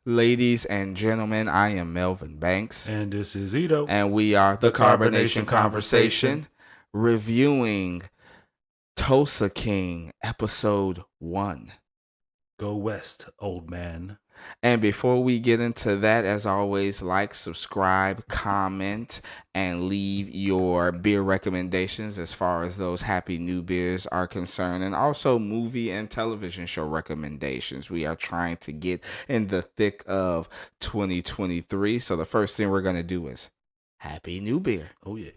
Ladies and gentlemen, I am Melvin Banks, And this is Ito. and we are the The Carbonation Carbonation Conversation Conversation. reviewing Tulsa King Episode 1. Go West, old man. And before we get into that, as always, like, subscribe, comment, and leave your beer recommendations as far as those happy new beers are concerned, and also movie and television show recommendations. We are trying to get in the thick of 2023. So the first thing we're going to do is happy new beer. Oh, yeah.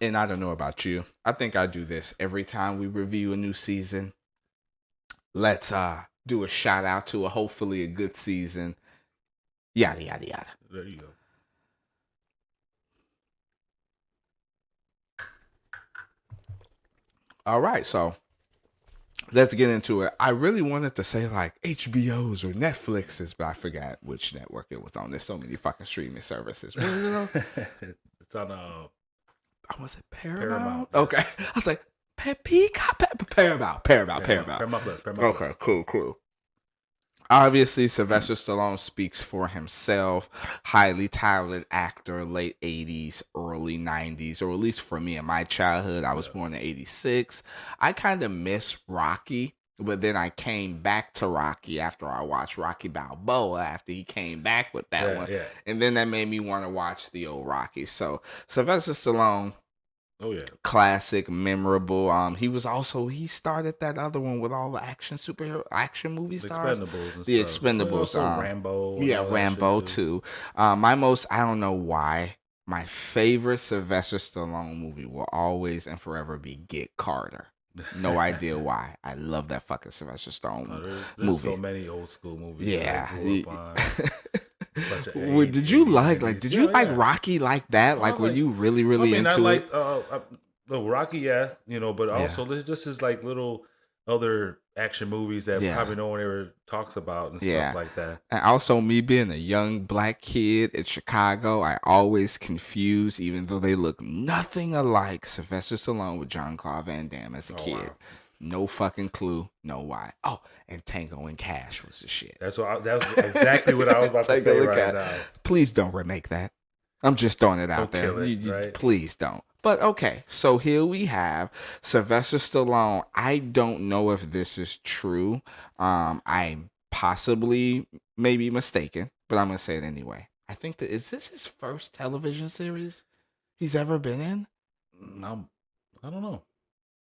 And I don't know about you. I think I do this every time we review a new season. Let's do a shout out to a hopefully a good season. Yada yada yada. There you go. All right, so let's get into it. I really wanted to say like HBO's or Netflix's, but I forgot which network it was on. There's so many fucking streaming services. What is it on? It's on Was it Paramount? Paramount. Okay. I was like, Peacock? Paramount. Paramount Plus. Okay, cool. Obviously, Sylvester Stallone speaks for himself. Highly talented actor, late 80s, early 90s, or at least for me in my childhood. I was born in 86. I kind of miss Rocky, but then I came back to Rocky after I watched Rocky Balboa after he came back with that one. Yeah. And then that made me want to watch the old Rocky. So, Sylvester Stallone. Oh, yeah. Classic, memorable. He started that other one with all the superhero action movie stars. The Expendables. Rambo. Yeah, Rambo too. I don't know why. My favorite Sylvester Stallone movie will always and forever be Get Carter. No idea why. I love that fucking Sylvester Stallone there's movie. So many old school movies. Yeah. Did you like Rocky like that? Like, were you really into I liked, the Rocky, yeah, but also this is like little other action movies that probably no one ever talks about and stuff like that. And also, me being a young black kid in Chicago, I always confuse, even though they look nothing alike, Sylvester Stallone with Jean-Claude Van Damme as a kid. Wow. No fucking clue. No why. Oh, and Tango and Cash was the shit. That was exactly what I was about to say right now. Please don't remake that. I'm just throwing it out there. Right? Please don't. But okay, so here we have Sylvester Stallone. I don't know if this is true. I'm possibly maybe mistaken, but I'm gonna say it anyway. I think is this his first television series he's ever been in? I don't know.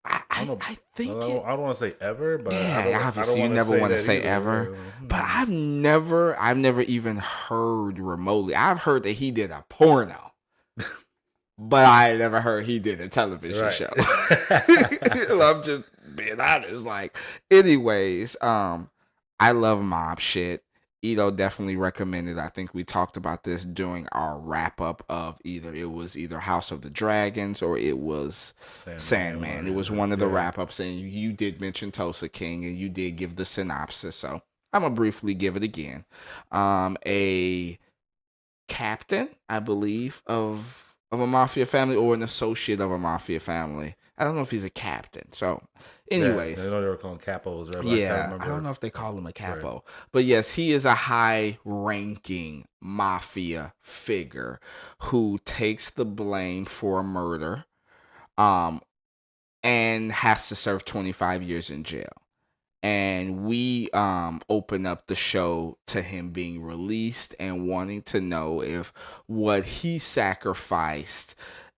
I think I don't want to say ever, but obviously you never want to say ever. But I've never even heard remotely. I've heard that he did a porno, but I never heard he did a television show. I'm just being honest. Like, anyways, I love mob shit. Ito definitely recommended. I think we talked about this during our wrap up of either House of the Dragons or it was Sandman. It was one of the wrap ups, and you did mention Tulsa King, and you did give the synopsis. So I'm gonna briefly give it again. A captain, I believe, of a mafia family or an associate of a mafia family. I don't know if he's a captain. So, anyways. I know they were calling capos, right? Yeah, I don't know if they call him a capo. Right. But yes, he is a high-ranking mafia figure who takes the blame for a murder and has to serve 25 years in jail. And we open up the show to him being released and wanting to know if what he sacrificed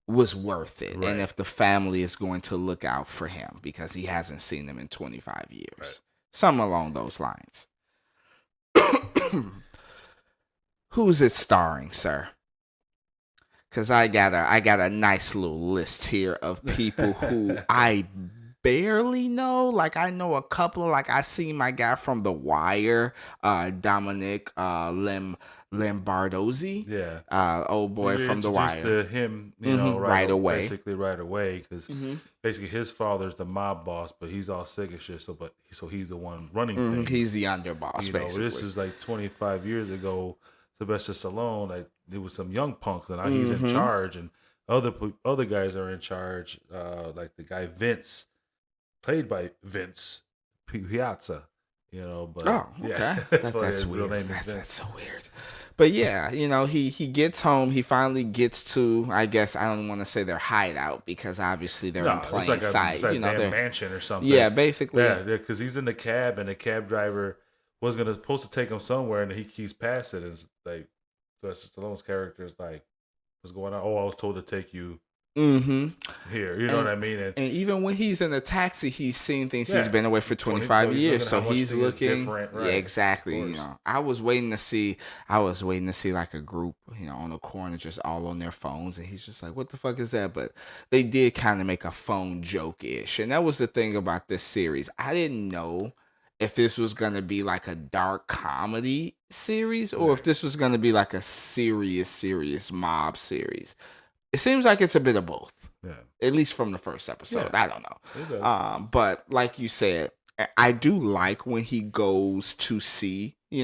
was worth it, and if the family is going to look out for him because he hasn't seen them in 25 years. Something along those lines. Who's it starring, sir? Because I got a nice little list here of people who I barely know. Like, I know a couple. Like, I see my guy from The Wire, Dominic Lombardozzi. Yeah. Old boy from The Wire. To him, right away. Basically right away, because basically his father's the mob boss, but he's all sick of shit. So he's the one running things. He's the underboss, basically. This is like 25 years ago. Sylvester Stallone, like, there was some young punks, and now he's in charge, and other guys are in charge. Like the guy Vince, played by Vince Piazza. You know, but okay, that's why his real weird. name is Vince. That's so weird. But yeah, he gets home. He finally gets to, I guess I don't want to say their hideout because obviously they're in plain sight. It's like a damn mansion or something. Yeah, basically. Yeah, because he's in the cab and the cab driver was supposed to take him somewhere and he keeps passing. And it's like, Stallone's character is like, what's going on? Oh, I was told to take you here. You know what I mean? And even when he's in the taxi, he's seen things. He's been away for 25 years, so he's looking. Right? Yeah, exactly. I was waiting to see like a group, on the corner, just all on their phones, and he's just like, "What the fuck is that?" But they did kind of make a phone joke ish, and that was the thing about this series. I didn't know if this was gonna be like a dark comedy series or if this was gonna be like a serious mob series. It seems like it's a bit of both. Yeah. At least from the first episode. Yeah. I don't know. But like you said, I do like when he goes to see, I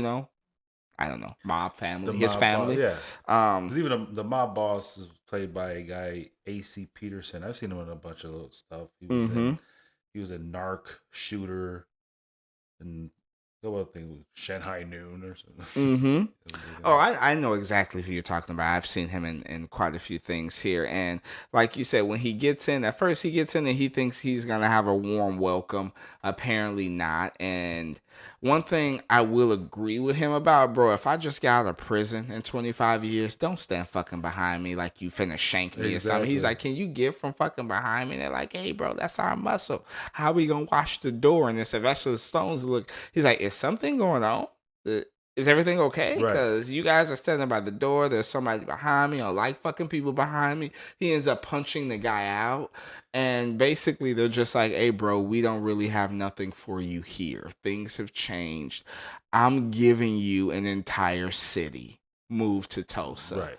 don't know, mob family, his family. Even the mob boss is played by a guy, A.C. Peterson. I've seen him in a bunch of little stuff. He was a narc shooter and what thing, Shanghai Noon or something. Oh, I know exactly who you're talking about. I've seen him in quite a few things here. And like you said, when he gets in, at first he gets in and he thinks he's going to have a warm welcome. Apparently not. And one thing I will agree with him about, bro, if I just got out of prison in 25 years, don't stand fucking behind me like you finna shank me or something. He's like, can you get from fucking behind me? And they're like, hey, bro, that's our muscle. How we gonna wash the door? And then Sylvester Stone's look, he's like, is something going on? Is everything okay? Because you guys are standing by the door. There's somebody behind me. I don't like fucking people behind me. He ends up punching the guy out. And basically, they're just like, hey, bro, we don't really have nothing for you here. Things have changed. I'm giving you an entire city. Move to Tulsa. Right.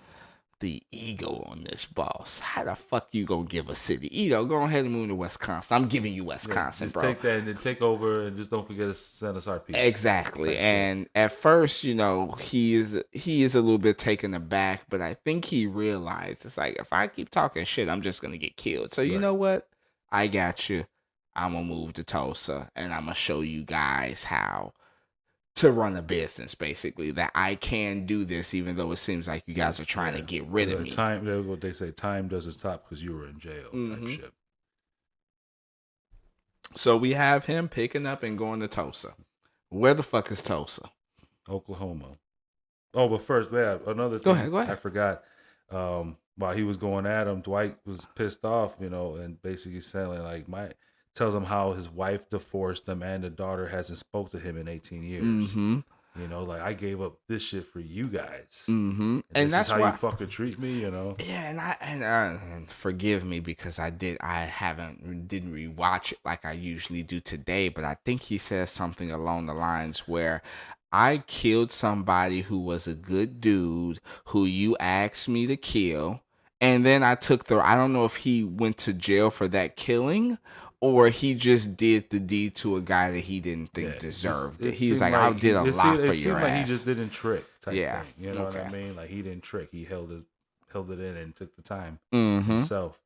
The ego on this boss. How the fuck you gonna give a city? Go ahead and move to Wisconsin. I'm giving you Wisconsin, bro. Take that and then take over and just don't forget to send us our piece. Exactly. And at first, he is a little bit taken aback, but I think he realized it's like, if I keep talking shit, I'm just gonna get killed. So you know what? I got you. I'm gonna move to Tulsa and I'm gonna show you guys how to run a business, basically, that I can do this, even though it seems like you guys are trying to get rid of me. What they say, time doesn't stop because you were in jail. Type shit. So we have him picking up and going to Tulsa. Where the fuck is Tulsa? Oklahoma. Oh, but first, another thing. Go ahead. I forgot. While he was going at him, Dwight was pissed off, and basically saying like, tells him how his wife divorced him and the daughter hasn't spoke to him in 18 years. Like, I gave up this shit for you guys. And that's how you fucking treat me, Yeah, and forgive me because I didn't rewatch it like I usually do today, but I think he says something along the lines where I killed somebody who was a good dude who you asked me to kill, and then I don't know if he went to jail for that killing or he just did the deed to a guy that he didn't think deserved it. He's like, I did a lot for your ass. Like he just didn't trick. Thing, you know what I mean? Like he didn't trick. He held it in and took the time himself.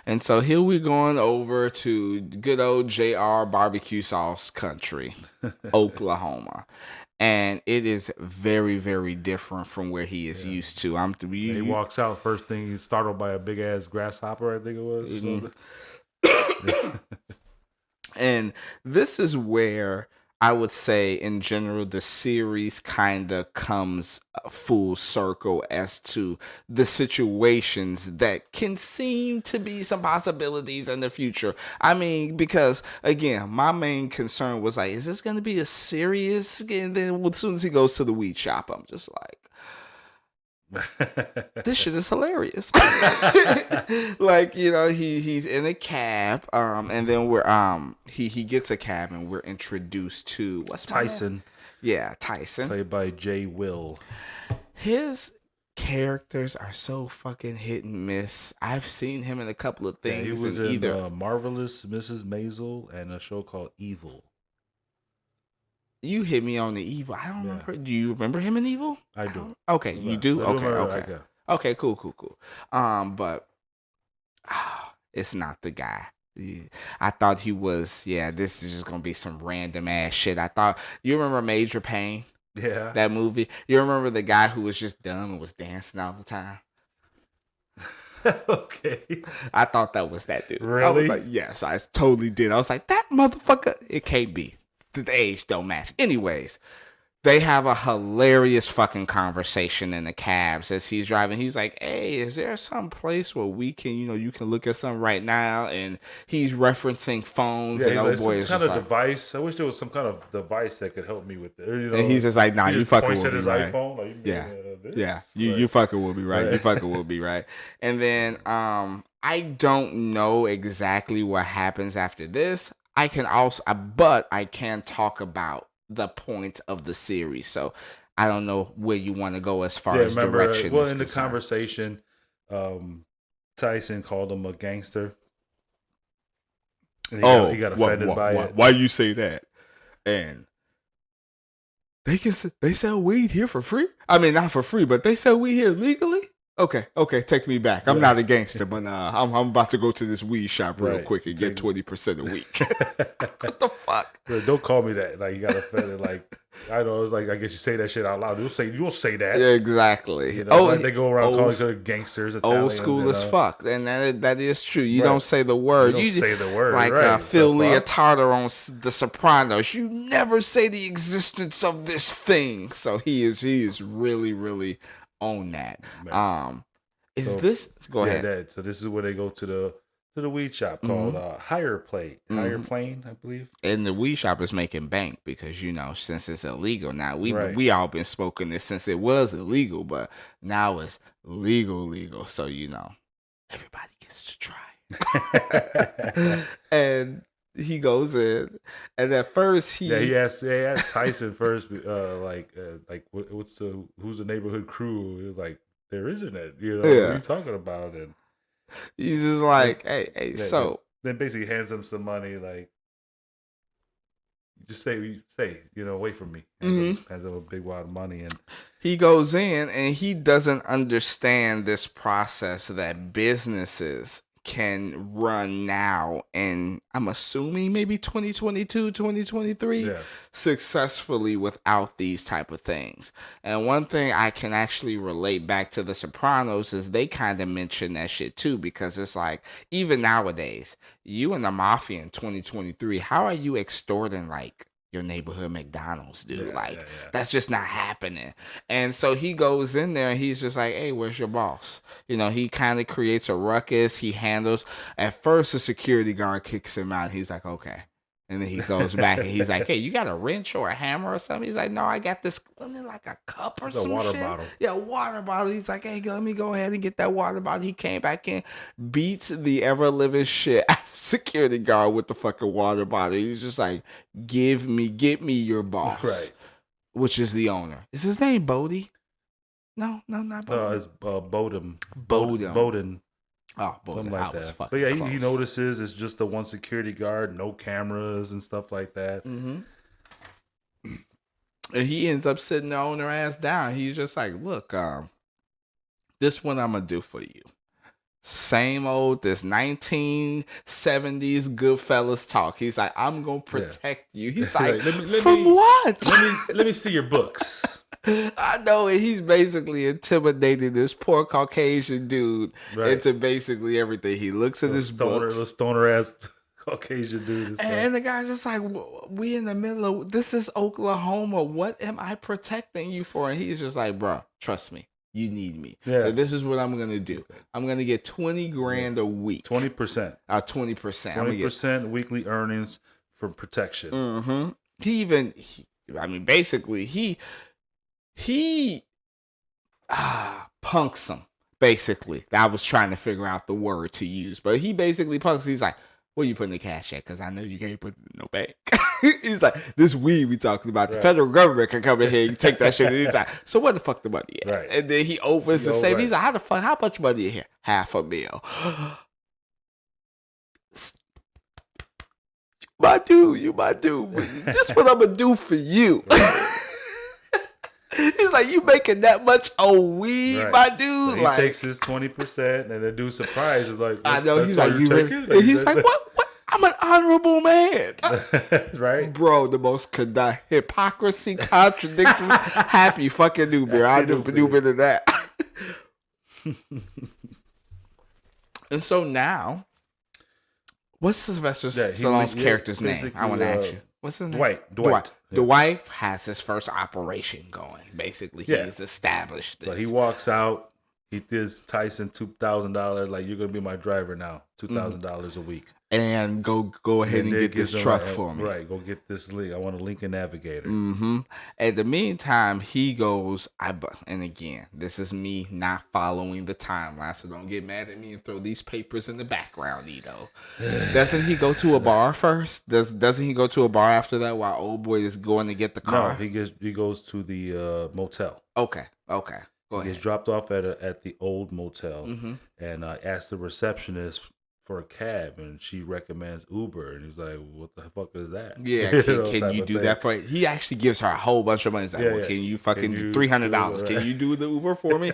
And so here we're going over to good old JR barbecue sauce country, Oklahoma. And it is very, very different from where he is used to. He walks out, first thing he's startled by a big ass grasshopper, I think it was. And this is where I would say in general the series kind of comes full circle as to the situations that can seem to be some possibilities in the future. I mean, because again, my main concern was like, is this going to be a serious? And then as soon as he goes to the weed shop, I'm just like, this shit is hilarious. Like, he's in a cab, and then he gets a cab and we're introduced to Tyson. Yeah, Tyson. Played by Jay Will. His characters are so fucking hit and miss. I've seen him in a couple of things. He was in either Marvelous Mrs. Maisel and a show called Evil. You hit me on the Evil. I don't remember. Do you remember him in Evil? I do. Okay, you do? Okay, cool. But it's not the guy Yeah. I thought he was. Yeah, this is just gonna be some random ass shit. I thought you remember Major Payne? Yeah, that movie. You remember the guy who was just dumb and was dancing all the time? Okay. I thought that was that dude. Really? I was like, yes, I totally did. I was like, that motherfucker. It can't be. The age don't match. Anyways, they have a hilarious fucking conversation in the cabs as he's driving. He's like, hey, is there some place where we can, you can look at something right now? And he's referencing phones. And old boy is just like, device. I wish there was some kind of device that could help me with it. And he's just like, nah, you fucking with me, right? iPhone, like, You fucking will be right. You fucking will be right. And then I don't know exactly what happens after this. But I can talk about the point of the series. So I don't know where you want to go as far as direction. Well, in the conversation, Tyson called him a gangster. And he got offended by it. Why you say that? And they sell weed here for free? I mean, not for free, but they sell weed here legally? Okay, take me back. I'm not a gangster, but I'm about to go to this weed shop real quick and get 20% a week. What the fuck? Don't call me that. Like, you got offended. Like, I know, it's like, I guess you say that shit out loud. You don't say that. Yeah, exactly. They go around calling each other gangsters. Old school as fuck, and that is true. You don't say the word. You say the word. Like Phil Leotardo on The Sopranos. You never say the existence of this thing. So he is really, really on that. Go ahead. So this is where they go to the weed shop called Higher Plane, I believe. And the weed shop is making bank because since it's illegal now, we all been smoking this since it was illegal, but now it's legal. So everybody gets to try. And he goes in, and at first he asked Tyson first, who's the neighborhood crew? He was like, there isn't it, what are you talking about? And he's just like, hey, so then basically hands him some money, like, just say, wait for me. Hands him a big wad of money, and he goes in, and he doesn't understand this process that businesses can run now, and I'm assuming maybe 2022, 2023, successfully without these type of things. And one thing I can actually relate back to The Sopranos is they kind of mention that shit too, because it's like, even nowadays, you and the mafia in 2023, how are you extorting like your neighborhood McDonald's, dude? That's just not happening. And so he goes in there and he's just like, hey, where's your boss? He kind of creates a ruckus. He handles, at first the security guard kicks him out. He's like, okay. And then he goes back and he's like, hey, you got a wrench or a hammer or something? He's like, no, I got this, like a cup or some water shit? Bottle. Yeah, water bottle. He's like, hey, let me go ahead and get that water bottle. He came back in, beats the ever-living shit out of the security guard with the fucking water bottle. He's just like, get me your boss. Right. Which is the owner. Is his name Bodie? No, not Bodie. No, it's Bowden. Oh, something like that. But yeah, he notices it's just the one security guard, no cameras and stuff like that. Mm-hmm. And he ends up sitting the owner ass down. He's just like, look, this one I'm gonna do for you. Same old, this 1970s Goodfellas talk. He's like, I'm gonna protect you. He's like, from what? Let me see your books. I know, and he's basically intimidating this poor Caucasian dude into basically everything. He looks at his books. The stoner ass Caucasian dude. And the guy's just like, we in the middle of, this is Oklahoma. What am I protecting you for? And he's just like, bro, trust me. You need me. Yeah. So this is what I'm going to do. I'm going to get $20,000 a week. 20%. 20%. 20% weekly earnings for protection. Mm-hmm. He punks him, basically. I was trying to figure out the word to use, but he basically punks. He's like, where you putting the cash at? Because I know you can't put it in no bank. He's like, this weed we talking about, the federal government can come in here and take that shit anytime. So where the fuck the money at? Right. And then he opens the safe. He's like, how much money in here? $500,000. You my dude. This what I'm gonna do for you. He's like, you making that much on weed, my dude? So he takes his 20%, and the dude surprised is like, I know. He's like, you really? And he's like, what? honorable man. Right? Bro, the most hypocrisy, contradiction. Happy fucking New Beer. I knew better than that. And so now, what's Sylvester Stallone's character's name? I want to ask you. What's his name? Dwight. Yeah. Dwight has his first operation going. Basically, he's established this. So he walks out. He gives Tyson $2,000. Like, you're gonna be my driver now. $2,000 a week. And go ahead and get this truck for me. Right, go get this link. I want a Lincoln Navigator. At the meantime, he goes. And again, this is me not following the timeline, so don't get mad at me and throw these papers in the background, Ito. Doesn't he go to a bar first? Doesn't he go to a bar after that while old boy is going to get the car? No, he goes to the motel. Okay. He gets dropped off at the old motel, and asks the receptionist for a cab, and she recommends Uber, and he's like, "What the fuck is that?" Yeah, can you do that for? He actually gives her a whole bunch of money. He's like, can you fucking do $300? Can you do the Uber for me?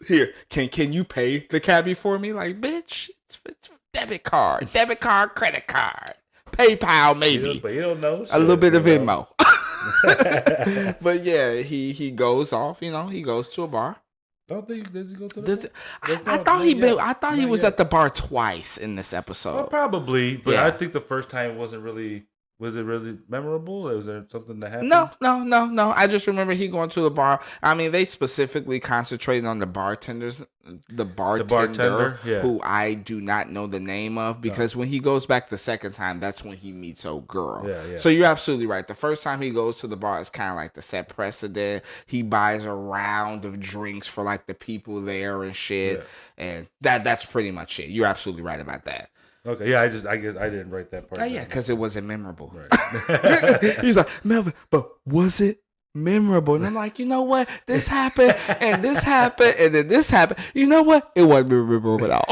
Here, can you pay the cabbie for me? Like, bitch, it's debit card, credit card, PayPal, maybe. But you don't know. A little bit of Venmo. But yeah, he goes off. He goes to a bar. Does he go to the bar? I thought he was at the bar twice in this episode. Well, probably, but I think the first time wasn't really. Was it really memorable? Was there something that happened? No. I just remember he going to the bar. I mean, they specifically concentrated on the bartender, who I do not know the name of, because when he goes back the second time, that's when he meets old girl. Yeah. So you're absolutely right. The first time he goes to the bar, it's kind of like the set precedent. He buys a round of drinks for like the people there and shit, and that's pretty much it. You're absolutely right about that. Okay, yeah, I guess I didn't write that part. Oh, yeah, because it wasn't memorable. Right. He's like, Melvin, but was it memorable? And I'm like, you know what? This happened, and this happened, and then this happened. You know what? It wasn't memorable at all.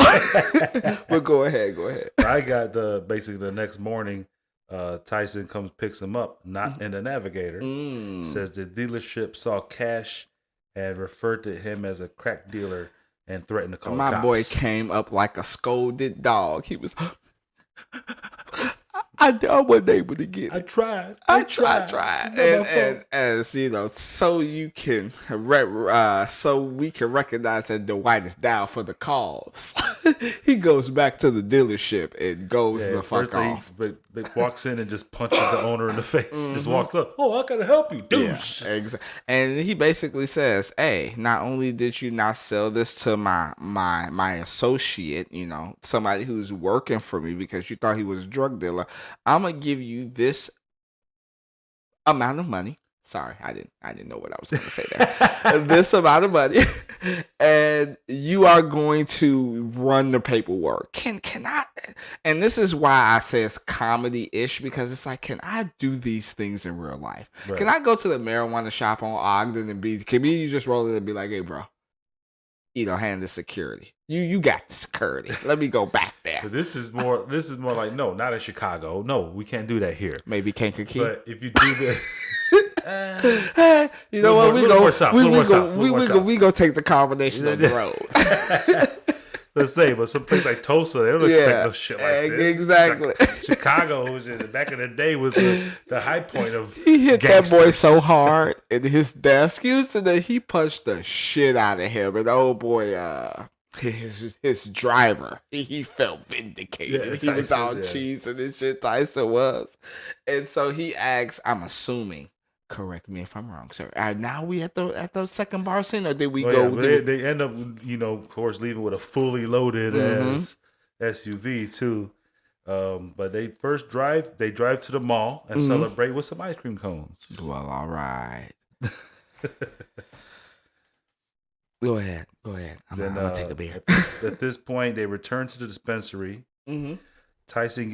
But go ahead. I got basically the next morning, Tyson picks him up, not in the Navigator. Says the dealership saw cash and referred to him as a crack dealer and threatened to call my cops. Boy came up like a scolded dog. He was, I wasn't able to get it. I tried. And as you know, so you can so we can recognize that Dwight is down for the cause. He goes back to the dealership and goes the fuck off. He walks in and just punches the owner in the face. Just walks up. Oh, I gotta help you, douche. Yeah, exactly. And he basically says, "Hey, not only did you not sell this to my associate, somebody who's working for me because you thought he was a drug dealer, I'm gonna give you this amount of money." Sorry, I didn't know what I was going to say there. This amount of money, and you are going to run the paperwork. Can I? And this is why I say it's comedy-ish, because it's like, can I do these things in real life? Right. Can I go to the marijuana shop on Ogden and can you just roll it and be like, hey, bro, hand the security. You got the security. Let me go back there. So this is more like, no, not in Chicago. No, we can't do that here. Maybe Kankakee. But if you do that. Hey, you know what? We go take the combination on the road. Let's say, but some place like Tulsa, they don't expect no shit like this. Exactly. Chicago, back in the day, was the high point of he hit gangsters. That boy so hard in his desk. He punched the shit out of him, and the old boy, his driver, he felt vindicated. Yeah, he was all cheesing and shit. Tyson was, and so he asks, I'm assuming. Correct me if I'm wrong, sir. Now we at the second bar scene, or did we go? Yeah, they end up, of course, leaving with a fully loaded SUV too. But they first drive to the mall and celebrate with some ice cream cones. Well, all right. Go ahead. I'm gonna take a beer. At this point, they return to the dispensary. Tyson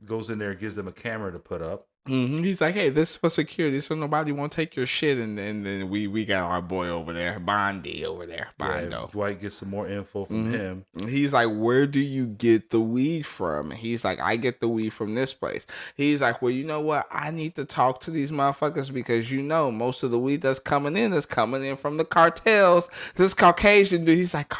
goes in there and gives them a camera to put up. He's like, hey, this is for security, so nobody won't take your shit. And then we got our boy over there, Bondo. Yeah, Dwight gets some more info from him. He's like, where do you get the weed from? And he's like, I get the weed from this place. He's like, well, you know what? I need to talk to these motherfuckers because most of the weed that's coming in from the cartels. This Caucasian dude, he's like,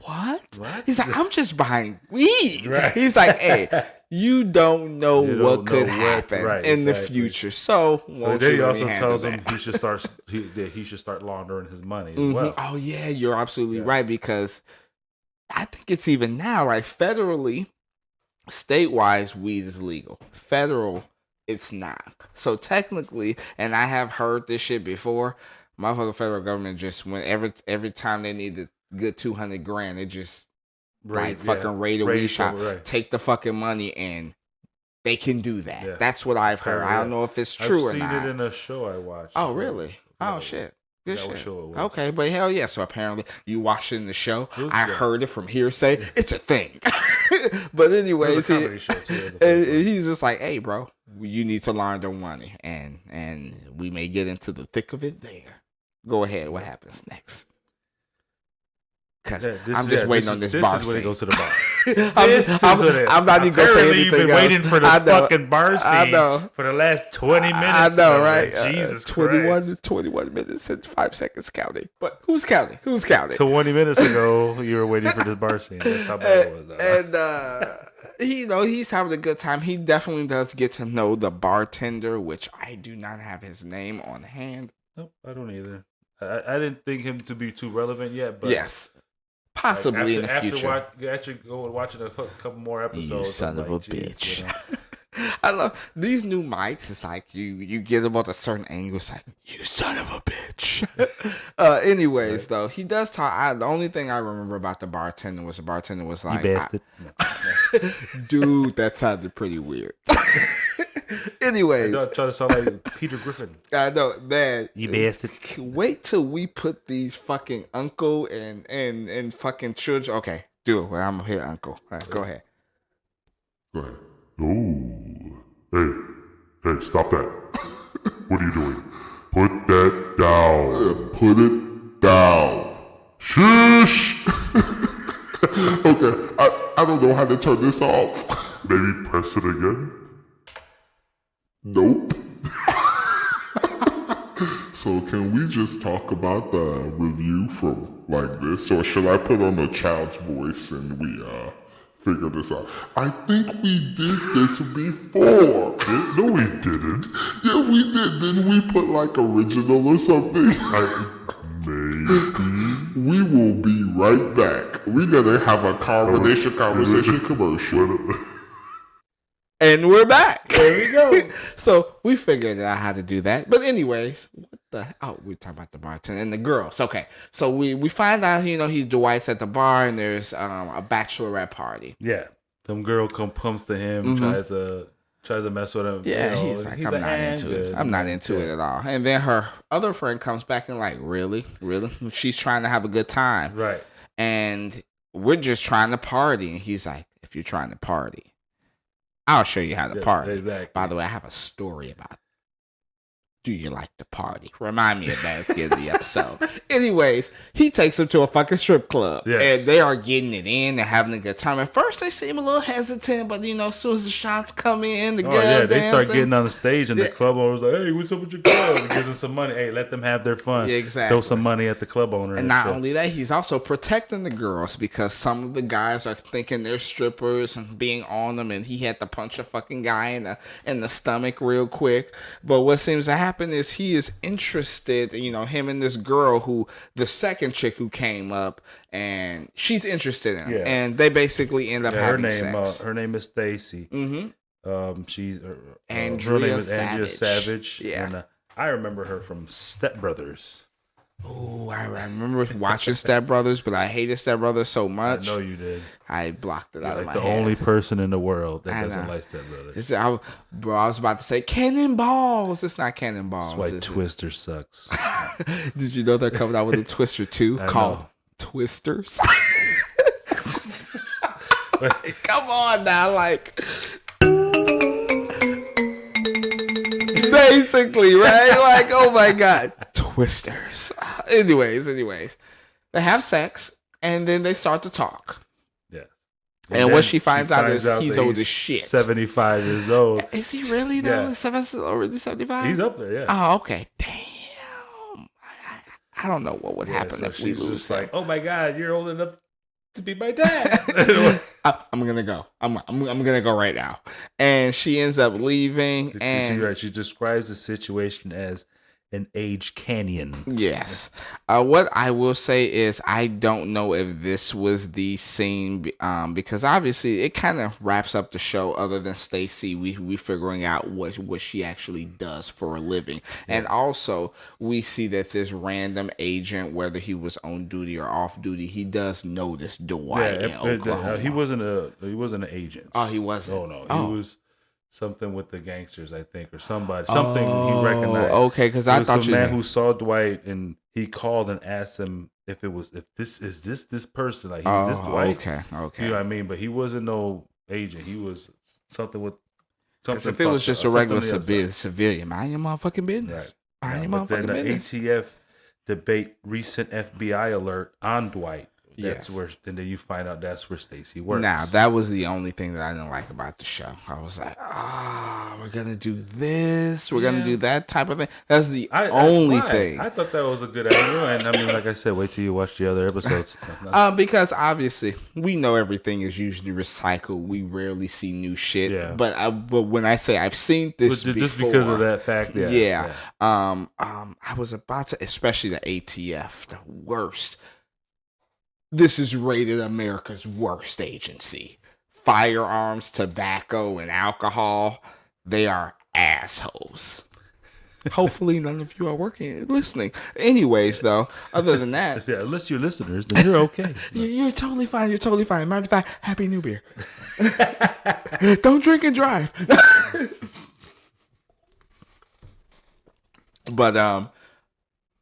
what? He's like, I'm just buying weed. Right. He's like, hey, you don't know what could happen in the future. So then he also tells him he should start laundering his money as well. Oh yeah, you're absolutely right, because I think it's even now, right? Federally, state-wise, weed is legal. Federal, it's not. So technically, and I have heard this shit before, motherfucking federal government just every time they need a good $200,000, they just fucking raid a weed shop, take the fucking money, and they can do that. Yeah. That's what I've heard. I don't know if it's true or not. I've seen it in a show I watched. Oh, really? Oh, shit. Good shit. Show it was. Okay, but hell yeah. So apparently you watched it in the show. I heard it from hearsay. It's a thing. But anyways, he's just like, hey, bro, you need to launder money. And we may get into the thick of it there. Go ahead. What happens next? Because I'm just waiting on this bar scene. This is when he goes to the bar. I'm not even going to say anything you've been waiting for the fucking bar scene for the last 20 minutes. I know, right? Jesus 21 minutes and 5 seconds counting. But who's counting? 20 minutes ago, you were waiting for this bar scene. That's how bad it was. And, he's having a good time. He definitely does get to know the bartender, which I do not have his name on hand. Nope, I don't either. I didn't think him to be too relevant yet, but... Yes. Possibly in the future. After watching a couple more episodes. You son of a bitch. You know? I love these new mics. It's like you get them at a certain angle. It's like, you son of a bitch. Anyways, though, he does talk. The only thing I remember about the bartender was like, you bastard. Dude, that sounded pretty weird. Anyways, I try to sound like Peter Griffin. I know, man. You bastard. Wait till we put these fucking uncle and fucking children. Okay, do it. I'm gonna hit uncle. All right, go ahead. Go ahead. Oh, hey, stop that! What are you doing? Put that down. Put it down. Shush. Okay, I don't know how to turn this off. Maybe press it again. Nope. So can we just talk about the review from like this, or should I put on a child's voice and we figure this out? I think we did this before. No, we didn't. Yeah, we did. Didn't we put like original or something? Maybe. We will be right back. We're gonna have a conversation commercial. And we're back. There we go. So we figured out how to do that. But anyways, we're talking about the bartender and the girls. Okay. So we find out, he's Dwight's at the bar and there's a bachelorette party. Yeah. Some girl comes to him, tries to mess with him. Yeah, he's like, I'm not into it. I'm not into it at all. And then her other friend comes back and like, really? She's trying to have a good time. Right. And we're just trying to party. And he's like, if you're trying to party, I'll show you how to party. Exactly. By the way, I have a story about Do You Like to Party? Remind me of that at the end of the episode. Anyways, he takes them to a fucking strip club. Yes. And they are getting it in. They're having a good time. At first, they seem a little hesitant, but, as soon as the shots come in, the girl dancing. They start getting on the stage, and the club owner's like, hey, what's up with your club? He gives them some money. Hey, let them have their fun. Yeah, exactly. Throw some money at the club owner. And not only that, he's also protecting the girls because some of the guys are thinking they're strippers and being on them, and he had to punch a fucking guy in the stomach real quick. But what seems to happen is he is interested, him and this girl the second chick who came up, and she's interested in him. Yeah. And they basically end up having sex. Her name is Stacy. Mm-hmm. She's her name is Andrea Savage. Yeah. And I remember her from Step Brothers. Oh, I remember watching Step Brothers, but I hated Step Brothers so much. I know you did. I blocked it out of my head. Like the only person in the world that doesn't like Step Brothers. I was about to say Cannonballs. It's not Cannonballs. That's why Twister sucks. Did you know they're coming out with a Twister 2 called Twisters? Come on now, like... Basically, right? Like, oh my God. Twisters. Anyways. They have sex, and then they start to talk. Yeah. And what she finds out is he's old as shit. 75 years old. Is he really, though? Yeah. Already 75? He's up there, yeah. Oh, okay. Damn. I don't know what would happen if we lose like, oh my God, you're old enough to be my dad. I'm gonna go. I'm gonna go right now. And she ends up leaving. And she describes the situation as an age canyon. Yes. What I will say is I don't know if this was the scene because obviously it kind of wraps up the show. Other than Stacy, we figuring out what she actually does for a living, and also we see that this random agent, whether he was on duty or off duty, he does notice Dwight in Oklahoma. He wasn't an agent. Oh, he wasn't. Oh no, he was. Something with the gangsters, I think, or something he recognized. Okay, because I thought you man who saw Dwight and he called and asked him if this person, like he's this Dwight. Okay. You know what I mean? But he wasn't no agent. He was something with something. Because if it was just a regular civilian, mind your motherfucking business. Right. Mind your motherfucking business. The ATF debate recent FBI alert on Dwight. That's where, and then you find out that's where Stacy works. Now, that was the only thing that I didn't like about the show. I was like, we're going to do this. We're going to do that type of thing. That's the only thing. I thought that was a good angle. And I mean, like I said, wait till you watch the other episodes. Because obviously, we know everything is usually recycled. We rarely see new shit. Yeah. But when I say I've seen this before. Just because of that fact, yeah. I was about to, especially the ATF, the worst. This is rated America's worst agency. Firearms, tobacco, and alcohol. They are assholes. Hopefully none of you are listening. Anyways, though, other than that. Yeah, unless you're listeners, then you're okay. You're totally fine. You're totally fine. Matter of fact, Happy New Beer. Don't drink and drive. But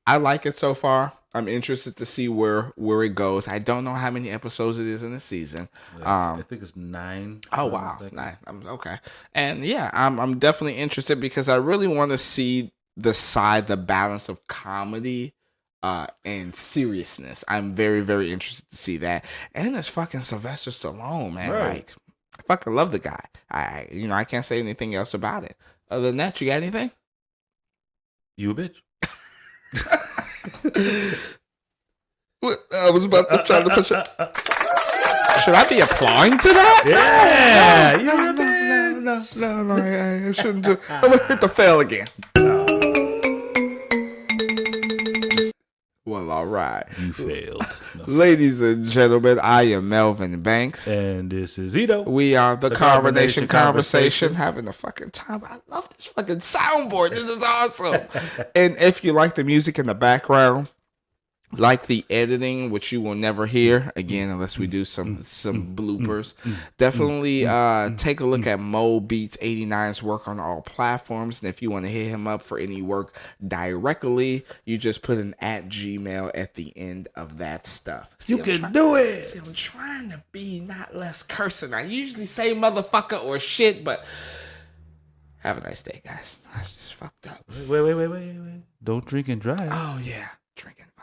I like it so far. I'm interested to see where it goes. I don't know how many episodes it is in the season. I think it's 9. Oh wow, 9. Okay, and yeah, I'm definitely interested because I really want to see the balance of comedy and seriousness. I'm very, very interested to see that. And it's fucking Sylvester Stallone, man. Right. Like, I fucking love the guy. I can't say anything else about it. Other than that, you got anything? You a bitch. I was about to try to push it. Should I be applying to that? Yeah, no, I shouldn't do. I'm gonna hit the fail again. Well, all right. You failed. No. Ladies and gentlemen, I am Melvin Banks. And this is Ito. We are the Carbonation Conversation. Having a fucking time. I love this fucking soundboard. This is awesome. And if you like the music in the background, like the editing, which you will never hear again unless we do some bloopers, definitely take a look at Mo Beats 89's work on all platforms. And if you want to hit him up for any work directly, you just put an @Gmail at the end of that stuff. See, you can do it. See, I'm trying to be not less cursing. I usually say motherfucker or shit, but have a nice day, guys. I just fucked up. Wait. Don't drink and drive. Oh yeah, drink and drive.